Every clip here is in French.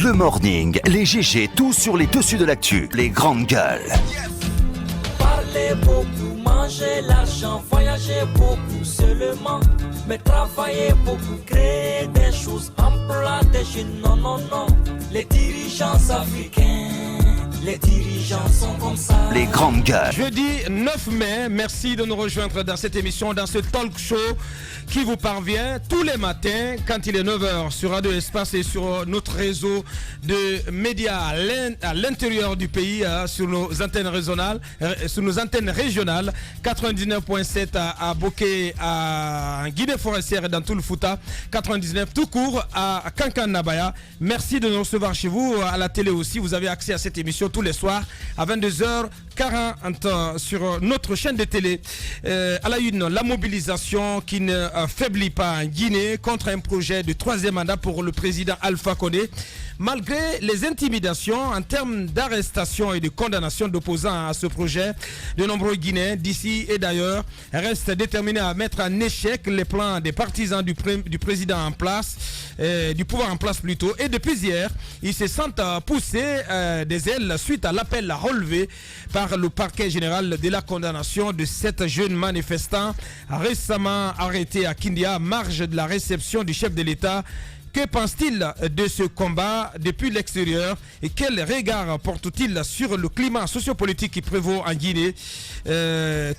Le morning, les GG, tout sur les dessus de l'actu, les grandes gueules. Parler beaucoup, manger l'argent, voyager beaucoup seulement, mais travailler beaucoup, créer des choses, emploi des jeunes, non, non, non. Les dirigeants africains, les dirigeants sont comme ça. Les grandes gueules. Jeudi 9 mai, merci de nous rejoindre dans cette émission, dans ce talk show qui vous parvient tous les matins quand il est 9h sur Radio Espace et sur notre réseau de médias à l'intérieur du pays, sur nos antennes régionales, 99.7 à Boké, à Guinée forestière et dans tout le Fouta, 99 tout court à Kankan Nabaya. Merci de nous recevoir chez vous, à la télé aussi. Vous avez accès à cette émission tous les soirs à 22h40 sur notre chaîne de télé. À la une, la mobilisation qui ne faiblit pas en Guinée contre un projet de troisième mandat pour le président Alpha Condé. Malgré les intimidations en termes d'arrestation et de condamnation d'opposants à ce projet, de nombreux Guinéens d'ici et d'ailleurs restent déterminés à mettre en échec les plans des partisans du président en place, du pouvoir en place plutôt. Et depuis hier, ils se sentent pousser des ailes suite à l'appel relevé par le parquet général de la condamnation de 7 jeunes manifestants récemment arrêtés à Kindia à marge de la réception du chef de l'État. Que pense-t-il de ce combat depuis l'extérieur et quel regard porte-t-il sur le climat sociopolitique qui prévaut en Guinée?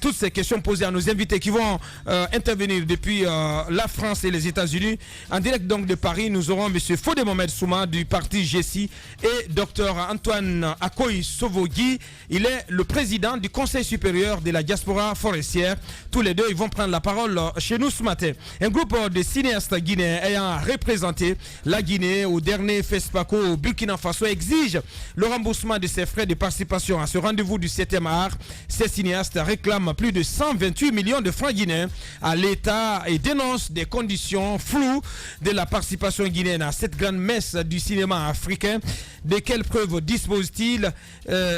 Toutes ces questions posées à nos invités qui vont intervenir depuis la France et les États-Unis. En direct donc de Paris, nous aurons M. Fodé Mohamed Souma du parti GESI et Dr Antoine Akoy Sovogui. Il est le président du Conseil supérieur de la diaspora forestière. Tous les deux, ils vont prendre la parole chez nous ce matin. Un groupe de cinéastes guinéens ayant représenté la Guinée au dernier FESPACO au Burkina Faso exige le remboursement de ses frais de participation à ce rendez-vous du 7e art. Ces cinéastes réclament plus de 128 millions de francs guinéens à l'État et dénoncent des conditions floues de la participation guinéenne à cette grande messe du cinéma africain. De quelles preuves dispose-t-il?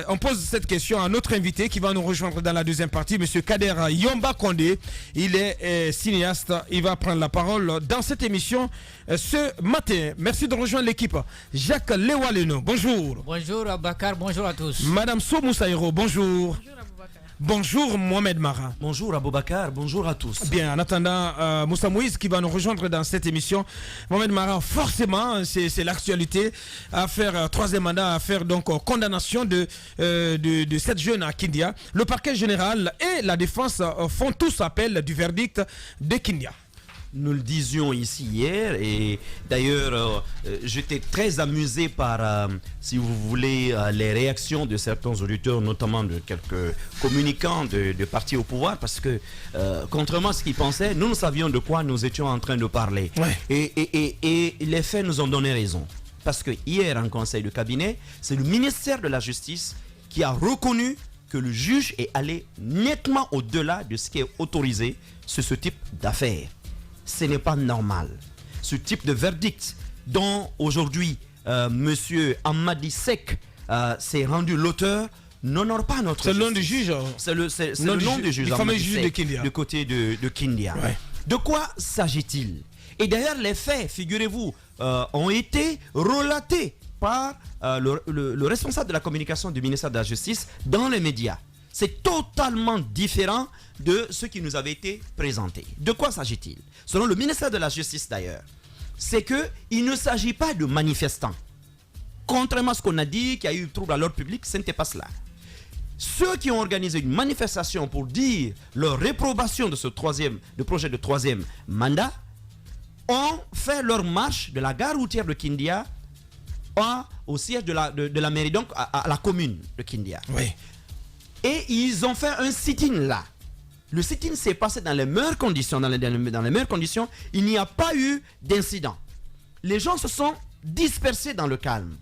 On pose cette question à notre invité qui va nous rejoindre dans la deuxième partie, M. Kader Yomba Condé. Il est cinéaste, il va prendre la parole dans cette émission ce matin. Merci de rejoindre l'équipe. Jacques Lewaleno, bonjour. Bonjour Abakar, bonjour à tous. Madame Somoussaïro, bonjour. Bonjour Aboubakar. Bonjour Mohamed Mara. Bonjour Aboubakar, bonjour à tous. Bien, en attendant Moussa Moïse qui va nous rejoindre dans cette émission. Mohamed Mara, forcément, c'est l'actualité. À faire troisième mandat, à faire donc condamnation de cette jeune à Kindia. Le parquet général et la défense font tous appel du verdict de Kindia. Nous le disions ici hier et d'ailleurs j'étais très amusé par, si vous voulez, les réactions de certains auditeurs, notamment de quelques communicants de partis au pouvoir, parce que contrairement à ce qu'ils pensaient, nous savions de quoi nous étions en train de parler. Ouais. Et les faits nous ont donné raison. Parce que hier en conseil de cabinet, c'est le ministère de la Justice qui a reconnu que le juge est allé nettement au-delà de ce qui est autorisé sur ce type d'affaires. Ce n'est pas normal. Ce type de verdict dont aujourd'hui monsieur Amadi Sek s'est rendu l'auteur n'honore pas notre C'est le nom du justice. juge. C'est le nom du juge. Du fameux Amadi juge Sek, de Kindia. du côté de Kindia. Ouais. De quoi s'agit-il? Et d'ailleurs, les faits, figurez-vous, ont été relatés par le responsable de la communication du ministère de la Justice dans les médias. C'est totalement différent de ce qui nous avait été présenté. De quoi s'agit-il? Selon le ministère de la Justice d'ailleurs, c'est qu'il ne s'agit pas de manifestants. Contrairement à ce qu'on a dit, qu'il y a eu trouble à l'ordre public, ce n'était pas cela. Ceux qui ont organisé une manifestation pour dire leur réprobation de ce projet de troisième mandat ont fait leur marche de la gare routière de Kindia au siège de la mairie, donc à la commune de Kindia. Oui. Et ils ont fait un sit-in là. Le sit-in s'est passé dans les meilleures conditions. Dans les meilleures conditions, il n'y a pas eu d'incident. Les gens se sont dispersés dans le calme.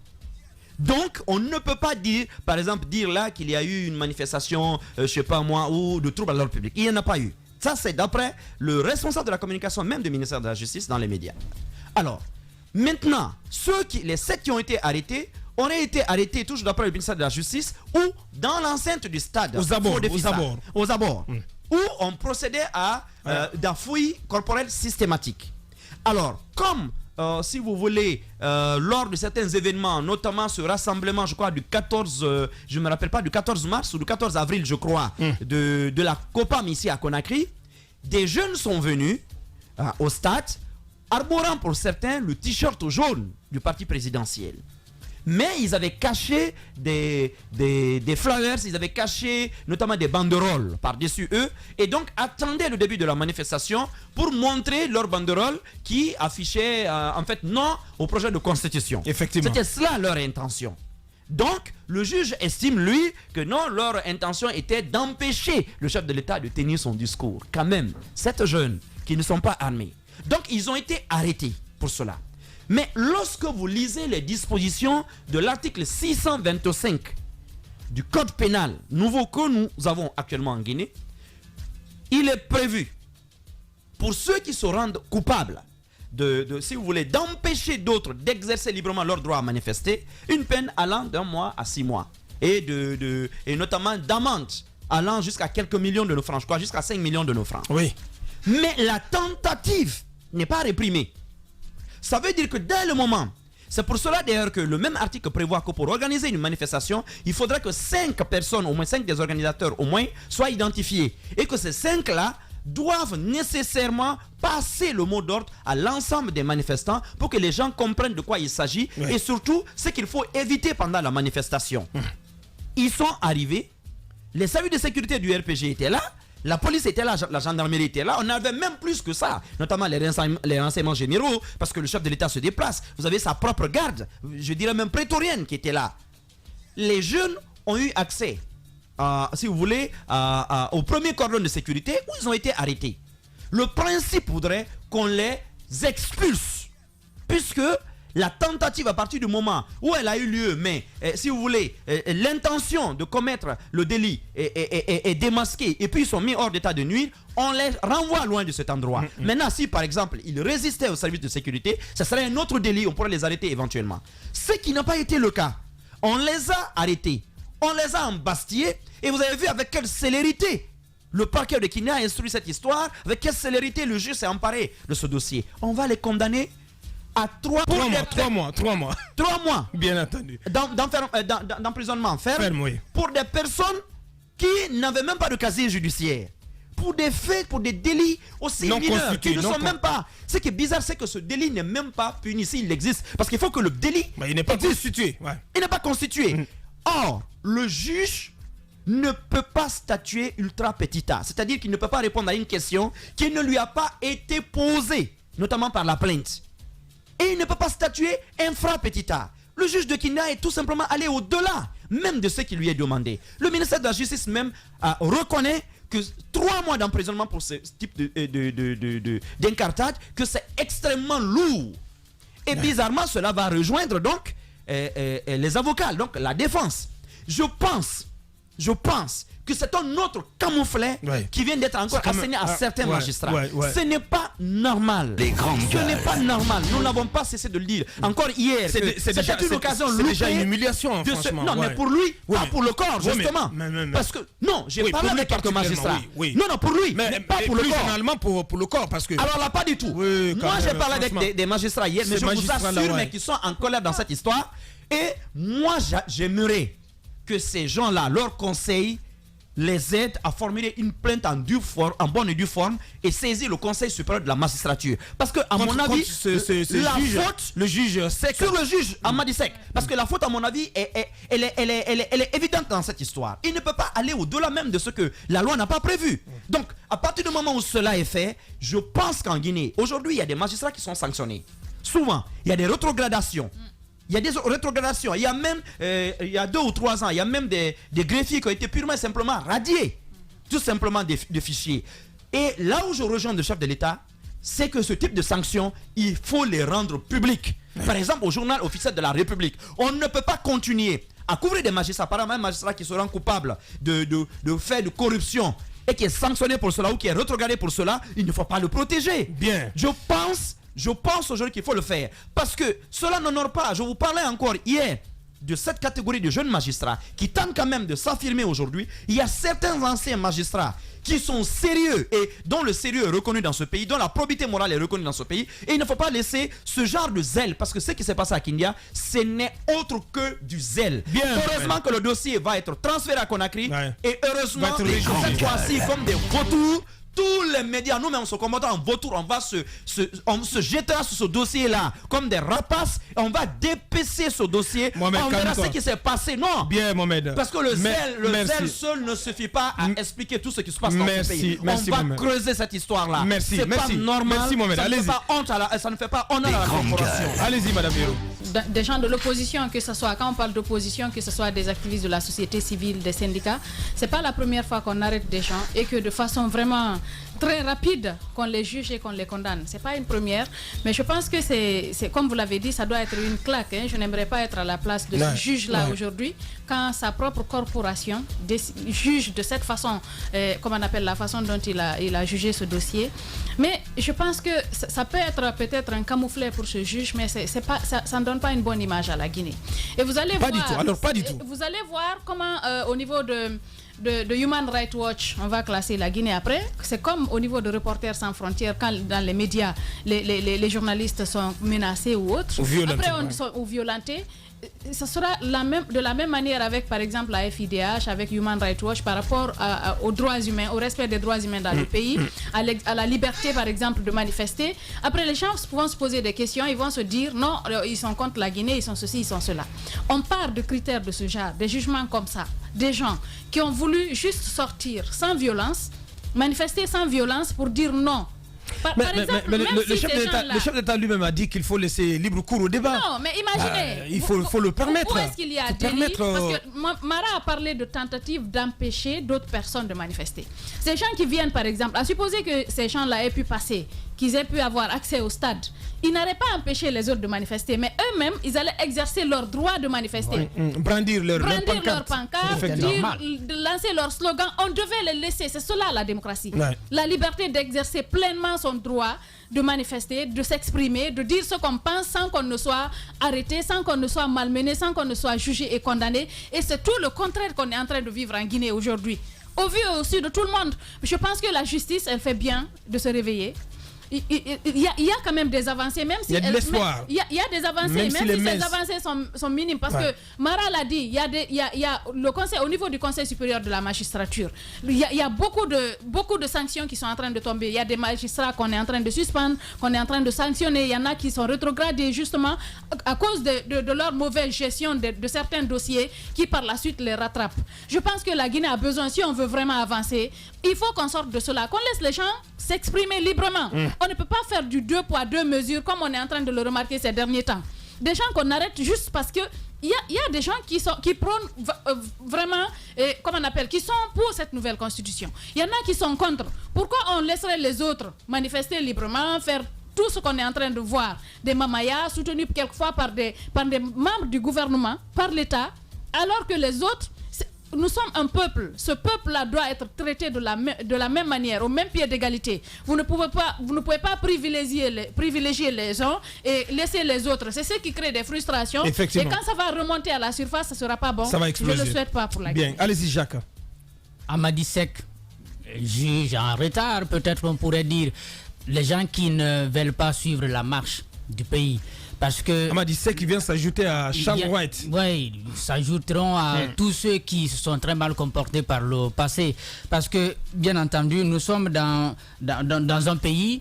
Donc, on ne peut pas dire, par exemple, là qu'il y a eu une manifestation, je ne sais pas moi, ou de trouble à l'ordre public. Il n'y en a pas eu. Ça, c'est d'après le responsable de la communication, même du ministère de la Justice, dans les médias. Alors, maintenant, les 7 qui ont été arrêtés auraient été arrêtés toujours d'après le ministère de la Justice ou dans l'enceinte du stade. Aux abords. Où on procédait à la fouille corporelle systématique. Alors, comme si vous voulez, lors de certains événements, notamment ce rassemblement, je crois, du 14, je ne me rappelle pas, du 14 mars ou du 14 avril, je crois, de la COPAM ici à Conakry, des jeunes sont venus au stade, arborant pour certains le t-shirt jaune du parti présidentiel. Mais ils avaient caché des flyers, ils avaient caché notamment des banderoles par-dessus eux, et donc attendaient le début de la manifestation pour montrer leurs banderoles qui affichaient en fait non au projet de constitution. Effectivement. C'était cela leur intention. Donc, le juge estime, lui, que non, leur intention était d'empêcher le chef de l'État de tenir son discours. Quand même, 7 jeunes qui ne sont pas armés. Donc, ils ont été arrêtés pour cela. Mais lorsque vous lisez les dispositions de l'article 625 du Code pénal nouveau que nous avons actuellement en Guinée, il est prévu pour ceux qui se rendent coupables si vous voulez, d'empêcher d'autres d'exercer librement leur droit à manifester, une peine allant d'1 mois à 6 mois. Et notamment d'amende allant jusqu'à quelques millions de nos francs, je crois, jusqu'à 5 millions de nos francs. Oui. Mais la tentative n'est pas réprimée. Ça veut dire que dès le moment, c'est pour cela d'ailleurs que le même article prévoit que pour organiser une manifestation, il faudra que 5 personnes, au moins 5 des organisateurs au moins, soient identifiés. Et que ces 5-là doivent nécessairement passer le mot d'ordre à l'ensemble des manifestants pour que les gens comprennent de quoi il s'agit, oui. Et surtout ce qu'il faut éviter pendant la manifestation. Ils sont arrivés, les services de sécurité du RPG étaient là, la police était là, la gendarmerie était là, on avait même plus que ça, notamment les renseignements généraux, parce que le chef de l'État se déplace, vous avez sa propre garde, je dirais même prétorienne qui était là. Les jeunes ont eu accès, si vous voulez, au premier cordon de sécurité où ils ont été arrêtés. Le principe voudrait qu'on les expulse, puisque la tentative à partir du moment où elle a eu lieu, mais si vous voulez, l'intention de commettre le délit est démasquée et puis ils sont mis hors d'état de nuire, on les renvoie loin de cet endroit. Maintenant, si par exemple ils résistaient au service de sécurité, ça serait un autre délit, on pourrait les arrêter éventuellement. Ce qui n'a pas été le cas. On les a arrêtés, on les a embastillés et vous avez vu avec quelle célérité le parquet de Guinée a instruit cette histoire, avec quelle célérité le juge s'est emparé de ce dossier. On va les condamner à 3 mois. 3 mois. 3 mois. Bien entendu. D'emprisonnement ferme, oui. Pour des personnes qui n'avaient même pas de casier judiciaire. Pour des faits, pour des délits aussi mineurs qui ne sont même pas. Ce qui est bizarre, c'est que ce délit n'est même pas puni s'il existe. Parce qu'il faut que le délit. Il n'est pas constitué. Ouais. Il n'est pas constitué. Or, le juge ne peut pas statuer ultra petita. C'est-à-dire qu'il ne peut pas répondre à une question qui ne lui a pas été posée, notamment par la plainte. Et il ne peut pas statuer infra petita. Le juge de Guinée est tout simplement allé au-delà même de ce qui lui est demandé. Le ministère de la Justice même reconnaît que 3 mois d'emprisonnement pour ce type d'incartade, que c'est extrêmement lourd. Et bizarrement, cela va rejoindre donc les avocats, donc la défense. Je pense que c'est un autre camouflet qui vient d'être encore asséné à certains magistrats. Ce n'est pas normal. Ce n'est pas normal. Nous n'avons pas cessé de le dire. Encore hier, c'était une occasion. C'est déjà une humiliation, franchement. Non, mais pour lui, pas pour le corps, justement. Parce que, non, j'ai parlé avec quelques magistrats. Non, pour lui, mais pas pour le corps. Généralement pour le corps, parce que... Alors là, pas du tout. Moi, j'ai parlé avec des magistrats hier, mais je vous assure, mais qui sont en colère dans cette histoire. Et moi, j'aimerais que ces gens-là, leurs conseils, les aident à formuler une plainte en bonne et due forme et saisir le Conseil supérieur de la magistrature. Parce que, à mon avis, la faute, le juge Sek, sur le juge Amadi Sek, parce que la faute, à mon avis, elle est évidente dans cette histoire. Il ne peut pas aller au-delà même de ce que la loi n'a pas prévu. Donc, à partir du moment où cela est fait, je pense qu'en Guinée, aujourd'hui, il y a des magistrats qui sont sanctionnés. Souvent, il y a des rétrogradations. Il y a des rétrogradations. Il y a même, il y a 2 ou 3 ans, il y a même des greffiers qui ont été purement et simplement radiés. Tout simplement des fichiers. Et là où je rejoins le chef de l'État, c'est que ce type de sanctions, il faut les rendre publiques. Par exemple, au journal officiel de la République, on ne peut pas continuer à couvrir des magistrats, par exemple un magistrat qui se rend coupable de faits de corruption et qui est sanctionné pour cela ou qui est rétrogradé pour cela, il ne faut pas le protéger. Bien. Je pense aujourd'hui qu'il faut le faire. Parce que cela n'honore pas. Je vous parlais encore hier de cette catégorie de jeunes magistrats qui tentent quand même de s'affirmer aujourd'hui, il y a certains anciens magistrats qui sont sérieux et dont le sérieux est reconnu dans ce pays, dont la probité morale est reconnue dans ce pays. Et il ne faut pas laisser ce genre de zèle, parce que ce qui s'est passé à Kindia, ce n'est autre que du zèle. Bien, heureusement que le dossier va être transféré à Conakry, et heureusement Va être que réglé. cette fois-ci, comme des vautours, tous les médias, nous-mêmes, on se comporte en vautour, on se jettera sur ce dossier-là comme des rapaces, et on va dépecer ce dossier, Mohamed, on verra calme-toi. ce qui s'est passé. Non, Bien, Mohamed. parce que le Merci. zèle seul ne suffit pas à expliquer tout ce qui se passe dans ce Merci, pays. merci, On va Mohamed. creuser cette histoire-là. Merci, C'est merci. pas normal. Merci, Mohamed. Ça ne fait Allez-y. pas honte ça ne fait pas honneur à la corporation. Allez-y, Madame Véro. Des gens de l'opposition, que ce soit, quand on parle d'opposition, que ce soit des activistes de la société civile, des syndicats, c'est pas la première fois qu'on arrête des gens et que de façon vraiment très rapide qu'on les juge et qu'on les condamne. C'est pas une première, mais je pense que c'est comme vous l'avez dit, ça doit être une claque. Hein. Je n'aimerais pas être à la place de ce juge-là aujourd'hui, quand sa propre corporation juge de cette façon, comme on appelle la façon dont il a jugé ce dossier. Mais je pense que ça peut être peut-être un camouflet pour ce juge, mais c'est pas, ça ne donne pas une bonne image à la Guinée. Et vous allez Pas voir, du tout. Alors, pas du tout. Vous allez voir comment au niveau de Human Rights Watch, on va classer la Guinée après. C'est comme au niveau de Reporters sans frontières, quand dans les médias, les journalistes sont menacés ou autres. Ou violentés, Après, ouais. ou violentés. Ce sera de la même manière avec, par exemple, la FIDH, avec Human Rights Watch, par rapport aux droits humains, au respect des droits humains dans le pays, à la liberté, par exemple, de manifester. Après, les gens vont se poser des questions, ils vont se dire, non, ils sont contre la Guinée, ils sont ceci, ils sont cela. On part de critères de ce genre, des jugements comme ça, des gens qui ont voulu juste sortir sans violence, manifester sans violence pour dire non. Par exemple, mais même le si ces gens-là- chef d'État lui-même a dit qu'il faut laisser libre cours au débat. Non, mais imaginez. Il faut le permettre. Où est-ce qu'il y a Faut délit? permettre, Parce que Mara a parlé de tentative d'empêcher d'autres personnes de manifester. Ces gens qui viennent, par exemple, à supposer que ces gens-là aient pu passer, qu'ils aient pu avoir accès au stade, ils n'auraient pas empêché les autres de manifester, mais eux-mêmes, ils allaient exercer leur droit de manifester. Brandir leur pancarte, de lancer leur slogan. On devait les laisser. C'est cela la démocratie. Ouais. La liberté d'exercer pleinement son droit de manifester, de s'exprimer, de dire ce qu'on pense sans qu'on ne soit arrêté, sans qu'on ne soit malmené, sans qu'on ne soit jugé et condamné. Et c'est tout le contraire qu'on est en train de vivre en Guinée aujourd'hui. Au vu aussi de tout le monde, je pense que la justice, elle fait bien de se réveiller. Il y a quand même des avancées, même si il y a de l'espoir. Il y a des avancées, même si ces avancées sont minimes, parce que Mara l'a dit, il y a le conseil, au niveau du Conseil supérieur de la magistrature, il y a beaucoup de sanctions qui sont en train de tomber. Il y a des magistrats qu'on est en train de suspendre, qu'on est en train de sanctionner. Il y en a qui sont rétrogradés justement à cause de leur mauvaise gestion de certains dossiers qui par la suite les rattrapent. Je pense que la Guinée a besoin, si on veut vraiment avancer, il faut qu'on sorte de cela, qu'on laisse les gens s'exprimer librement. On ne peut pas faire du 2 poids 2 mesures comme on est en train de le remarquer ces derniers temps. Des gens qu'on arrête juste parce que il y a des gens qui prônent vraiment, comment on appelle, qui sont pour cette nouvelle constitution. Il y en a qui sont contre. Pourquoi on laisserait les autres manifester librement, faire tout ce qu'on est en train de voir, des mamayas soutenus quelquefois par des membres du gouvernement, par l'État, alors que les autres, nous sommes un peuple. Ce peuple-là doit être traité de la même manière, au même pied d'égalité. Vous ne pouvez pas privilégier les uns et laisser les autres. C'est ce qui crée des frustrations. Et quand ça va remonter à la surface, ça ne sera pas bon. Ça va exploser. Je ne le souhaite pas pour la Bien, Guinée. allez-y Jacques. Amadi Seck, juge en retard, peut-être on pourrait dire, les gens qui ne veulent pas suivre la marche du pays. Parce que Amadi Seck qui vient s'ajouter à Charles White. Oui, ils s'ajouteront à tous ceux qui se sont très mal comportés par le passé. Parce que, bien entendu, nous sommes dans un pays,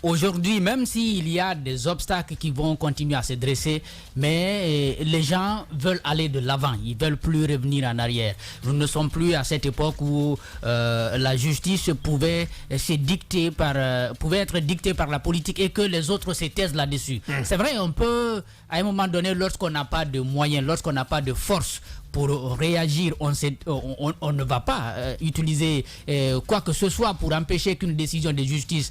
aujourd'hui, même s'il y a des obstacles qui vont continuer à se dresser, mais les gens veulent aller de l'avant, ils ne veulent plus revenir en arrière. Nous ne sommes plus à cette époque où la justice pouvait être dictée par la politique et que les autres se taisent là-dessus. C'est vrai, on peut, à un moment donné, lorsqu'on n'a pas de moyens, lorsqu'on n'a pas de force pour réagir, on ne va pas utiliser quoi que ce soit pour empêcher qu'une décision de justice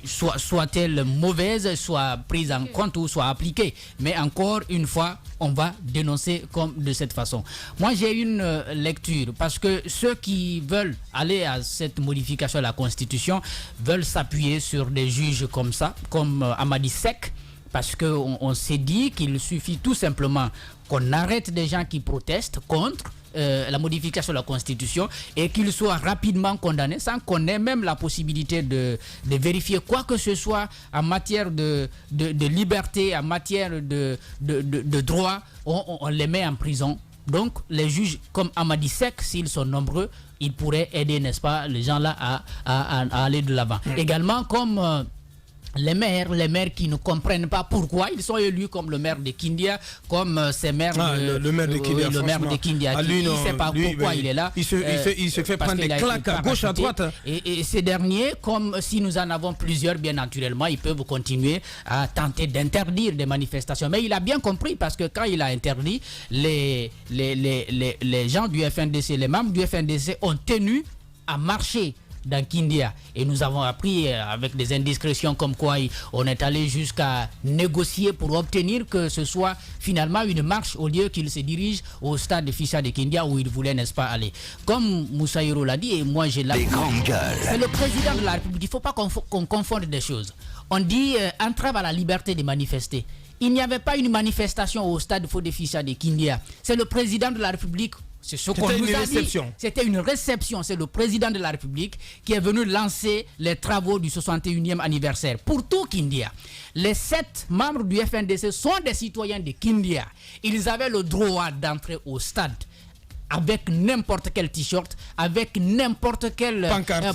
soit-elle mauvaise, soit prise en compte ou soit appliquée. Mais encore une fois, on va dénoncer comme de cette façon. Moi, j'ai une lecture, parce que ceux qui veulent aller à cette modification de la Constitution veulent s'appuyer sur des juges comme ça, comme Amadi Seck, parce qu'on s'est dit qu'il suffit tout simplement qu'on arrête des gens qui protestent contre la modification de la Constitution et qu'ils soient rapidement condamnés sans qu'on ait même la possibilité de vérifier quoi que ce soit en matière de liberté, en matière de droit. On les met en prison. Donc les juges comme Amadi Seck, s'ils sont nombreux, ils pourraient aider, n'est-ce pas, les gens là à aller de l'avant. Également comme les maires qui ne comprennent pas pourquoi ils sont élus, comme le maire de Kindia, comme ces maires le maire de Kindia, le maire de Kindia, il ne sait pas pourquoi il est là. Il se fait prendre des claques à gauche, à droite. Et ces derniers, comme si nous en avons plusieurs, bien naturellement, ils peuvent continuer à tenter d'interdire des manifestations. Mais il a bien compris, parce que quand il a interdit, les gens du FNDC, les membres du FNDC ont tenu à marcher dans Kindia, et nous avons appris avec des indiscrétions comme quoi on est allé jusqu'à négocier pour obtenir que ce soit finalement une marche au lieu qu'il se dirige au stade de Fisha de Kindia où il voulait, n'est-ce pas, aller. Comme Moussa Hiro l'a dit, et moi j'ai la... C'est le président de la République, il ne faut pas qu'on confonde des choses. On dit entrave à la liberté de manifester. Il n'y avait pas une manifestation au stade de Fisha de Kindia. C'est le président de la République. C'est ce qu'on nous a dit. C'était une réception. C'est le président de la République qui est venu lancer les travaux du 61e anniversaire. Pour tout Kindia, les 7 membres du FNDC sont des citoyens de Kindia. Ils avaient le droit d'entrer au stade avec n'importe quel t-shirt, avec n'importe quelle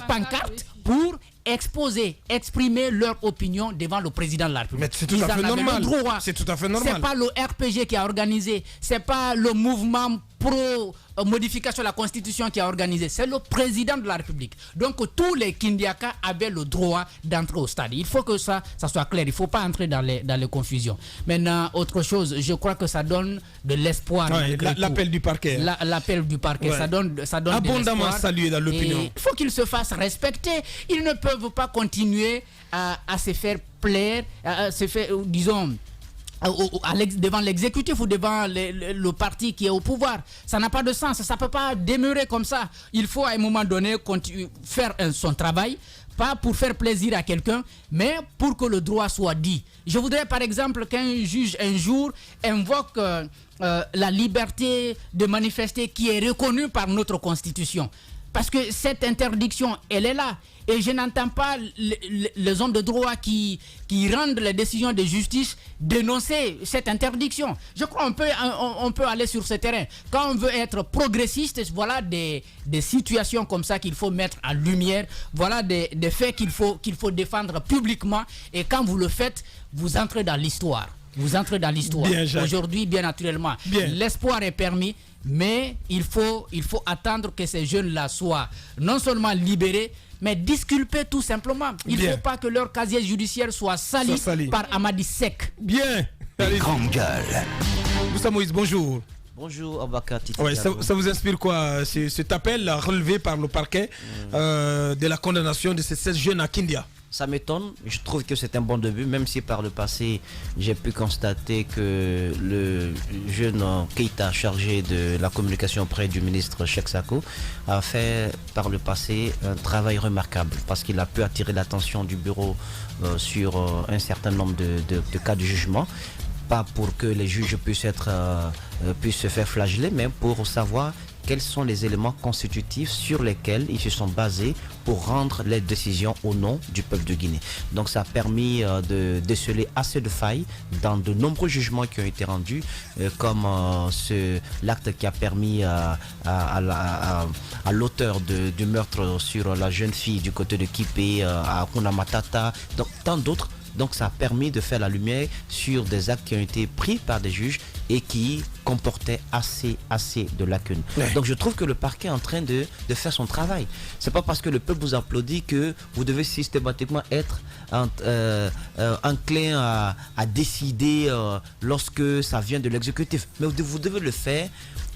pancarte pour exprimer leur opinion devant le président de la République. Mais c'est tout à fait normal. C'est tout à fait normal. C'est pas le RPG qui a organisé, c'est pas le mouvement pro modification de la Constitution qui a organisé, c'est le président de la République. Donc tous les Kindiaka avaient le droit d'entrer au stade. Il faut que ça soit clair, il ne faut pas entrer dans les confusions. Maintenant, autre chose, je crois que ça donne de l'espoir. Ouais, l'appel du parquet. L'appel du parquet, ouais. ça donne abondamment salué dans l'opinion. Il faut qu'ils se fassent respecter. Ils ne peuvent pas continuer à se faire plaire, à se faire, disons, devant l'exécutif ou devant le parti qui est au pouvoir. Ça n'a pas de sens, ça ne peut pas demeurer comme ça. Il faut à un moment donné faire son travail, pas pour faire plaisir à quelqu'un, mais pour que le droit soit dit. Je voudrais par exemple qu'un juge un jour invoque la liberté de manifester qui est reconnue par notre Constitution. Parce que cette interdiction, elle est là. Et je n'entends pas les hommes de droit qui rendent les décisions de justice dénoncer cette interdiction. Je crois qu'on peut aller sur ce terrain. Quand on veut être progressiste, voilà des situations comme ça qu'il faut mettre en lumière. Voilà des faits qu'il faut défendre publiquement. Et quand vous le faites, vous entrez dans l'histoire. Vous entrez dans l'histoire. Aujourd'hui, bien naturellement, l'espoir est permis. Mais il faut attendre que ces jeunes-là soient non seulement libérés, mais disculpés tout simplement. Il ne faut pas que leur casier judiciaire soit sali par Amadi Seck. Bien. Grande gueule. Moussa Moïse, bonjour. Bonjour Abaka Titi. Ouais, ça vous inspire quoi, cet appel relevé par le parquet de la condamnation de ces 16 jeunes à Kindia? Ça m'étonne, je trouve que c'est un bon début, même si par le passé j'ai pu constater que le jeune Keïta chargé de la communication auprès du ministre Cheikh Sako a fait par le passé un travail remarquable parce qu'il a pu attirer l'attention du bureau sur un certain nombre de cas de jugement. Pas pour que les juges puissent se faire flageller, mais pour savoir quels sont les éléments constitutifs sur lesquels ils se sont basés pour rendre les décisions au nom du peuple de Guinée. Donc ça a permis de déceler assez de failles dans de nombreux jugements qui ont été rendus, comme l'acte qui a permis à l'auteur du meurtre sur la jeune fille du côté de Kipé, à Hakuna Matata, donc tant d'autres. Donc ça a permis de faire la lumière sur des actes qui ont été pris par des juges et qui comportaient assez de lacunes. Ouais. Donc je trouve que le parquet est en train de faire son travail. C'est pas parce que le peuple vous applaudit que vous devez systématiquement être enclin à décider lorsque ça vient de l'exécutif. Mais vous devez le faire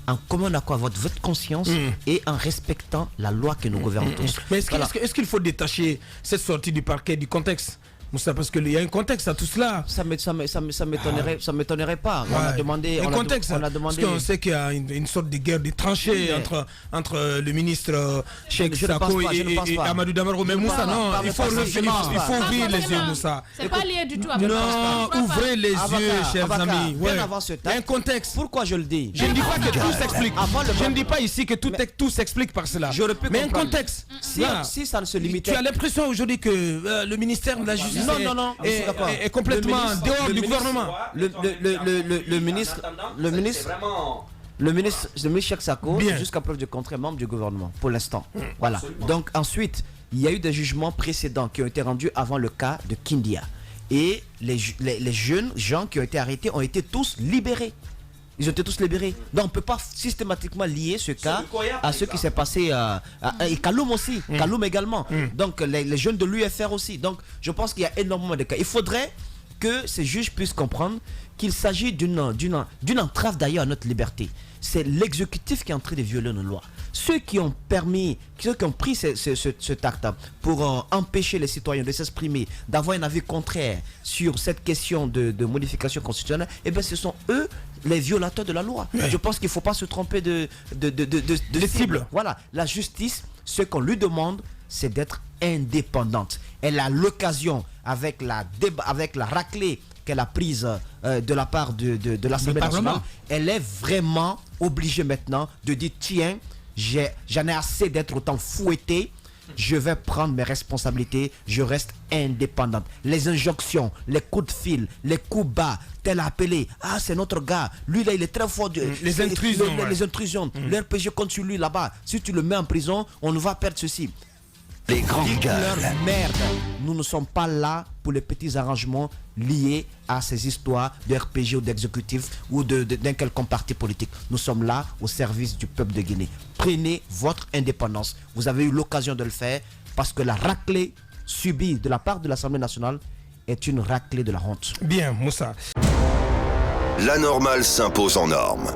en commun accord avec votre conscience et en respectant la loi que nous gouvernons tous. Mais est-ce qu'il faut détacher cette sortie du parquet du contexte Moussa, parce qu'il y a un contexte à tout cela. Ça m'étonnerait pas. On a demandé. Un contexte. On a demandé. Parce qu'on sait qu'il y a une sorte de guerre des tranchées entre le ministre Cheikh Sako et Amadou Damaro. Mais Moussa, non, il faut ouvrir les yeux, Moussa. C'est pas lié du tout à Non, ouvrez les yeux, chers amis. Bien avant ce temps. Il y a un contexte. Pourquoi je le dis? Je ne dis pas que tout s'explique. Je ne dis pas ici que tout s'explique par cela. Mais un contexte. Si ça ne se limitait. Tu as l'impression aujourd'hui que le ministre de la Justice est complètement dehors du gouvernement. Le ministre Cheikh Sako, jusqu'à preuve du contraire, membre du gouvernement, pour l'instant. Voilà. Donc ensuite, il y a eu des jugements précédents qui ont été rendus avant le cas de Kindia. Et les jeunes gens qui ont été arrêtés ont été tous libérés. Ils ont été tous libérés. Donc on ne peut pas systématiquement lier ce cas à ce qui s'est passé et Kaloum aussi, Kaloum également. Donc les jeunes de l'UFR aussi. Donc je pense qu'il y a énormément de cas. Il faudrait que ces juges puissent comprendre qu'il s'agit d'une entrave d'ailleurs à notre liberté. C'est l'exécutif qui est en train de violer nos lois. Ceux qui ont pris cet acte pour empêcher les citoyens de s'exprimer, d'avoir un avis contraire sur cette question de modification constitutionnelle, eh bien ce sont eux les violateurs de la loi. Oui. Je pense qu'il ne faut pas se tromper de cible. Voilà, la justice, ce qu'on lui demande, c'est d'être indépendante. Elle a l'occasion, avec la raclée qu'elle a prise de la part de l'Assemblée nationale, elle est vraiment obligée maintenant de dire tiens, j'en ai assez d'être autant fouetté, je vais prendre mes responsabilités, je reste indépendante. Les injonctions, les coups de fil, les coups bas, tel appelé, ah c'est notre gars, lui là il est très fort. Les intrusions. Les intrusions, le RPG compte sur lui là-bas, si tu le mets en prison, on va perdre ceci. Les grandes gueules. Merde, nous ne sommes pas là pour les petits arrangements liés à ces histoires de RPG ou d'exécutif ou d'un quelconque parti politique. Nous sommes là au service du peuple de Guinée. Prenez votre indépendance. Vous avez eu l'occasion de le faire parce que la raclée subie de la part de l'Assemblée nationale est une raclée de la honte. Bien, Moussa. La normale s'impose en norme.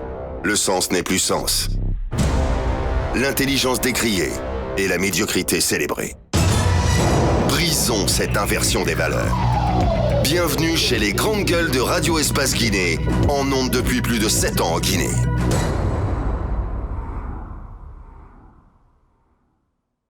Le sens n'est plus sens. L'intelligence décriée et la médiocrité célébrée. Brisons cette inversion des valeurs. Bienvenue chez les grandes gueules de Radio Espace Guinée, en ondes depuis plus de 7 ans en Guinée.